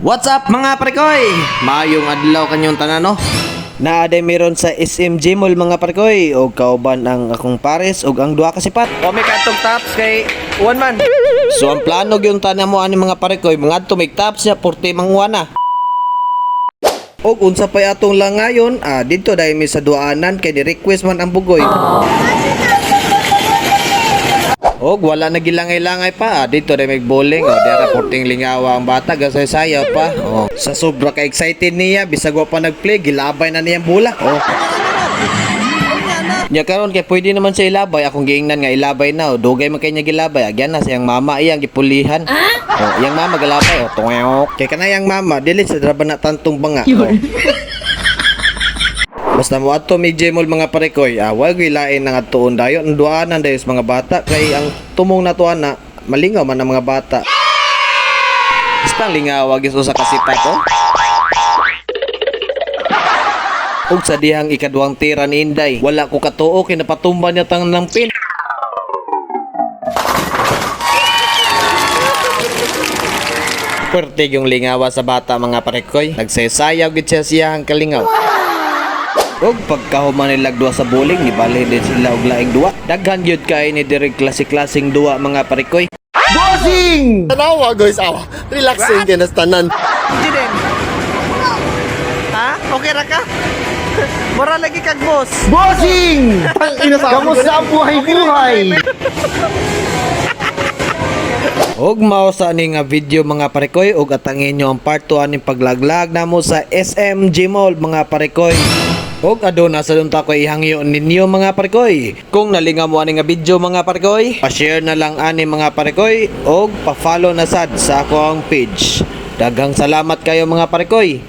What's up mga prekoy? Maayong adlaw kanyong tanan no? Naaday meron sa SMG Mall mga prekoy og kauban ang akong pares og ang duha ka sipat. O may katong tops kay one man. So ang plano gyud tanan mo ani mga prekoy, mga adto may tops niya porte mangwana. Og unsa pay atong langayon, dito dai mi sa duanan kay ni-request man ang bugoy. Og wala na gilangay-langay pa, dito dai may bowling, dira porting lingawa ang bata gasay-sayaw pa. Sa sobra ka excited niya, bisag wa pa nagplay, gilabay na niyang bola. Nya karon kay pwede naman siya ilabay, akong giingnan nga ilabay na, dugay man kay niya gilabay, agyan na siyang mama iyang gipulihan. Iyang mama galabay, tungayok. Kay kanayang mama dili sa draba na tantong banga. Basta mo ato may Gmall mga parekoy, wag gilain nga tuon dayon ang duanan dayon sa mga bata kay ang tumong na tuan na malingaw man ang mga bata. Basta lingaw wag iso sa kasipat Ug sa dihang ikaduhang tira ni Inday, wala ko katuo kay napatumba niya tang ng pin. Pwerte yung lingawa sa bata mga parekoy, nagsayaw gid siya siyang kalingaw. Og pagkahuman nila duwa sa bowling, nibali din sila og laing duwa. Daghan gyud kay ni direk klase-klaseng duwa mga parekoy. Bossing! Tanawa guys, relaxing kaya nas tanan. Jiden. Ha? Okay ra ka? Mura lagi kag boss. Bossing! Kamusta ang buhay-buhay? Og mao sa ani nga video mga parekoy, og atangin nyo ang part 2 aning paglaglag namo sa SMG Mall mga parekoy. Og aduna sa dunta ko ihangyo ninyo mga parekoy. Kung nalingaw mo ani nga video mga parekoy, pa-share na lang ani mga parekoy og pa-follow na sad sa akong page. Daghang salamat kayo mga parekoy.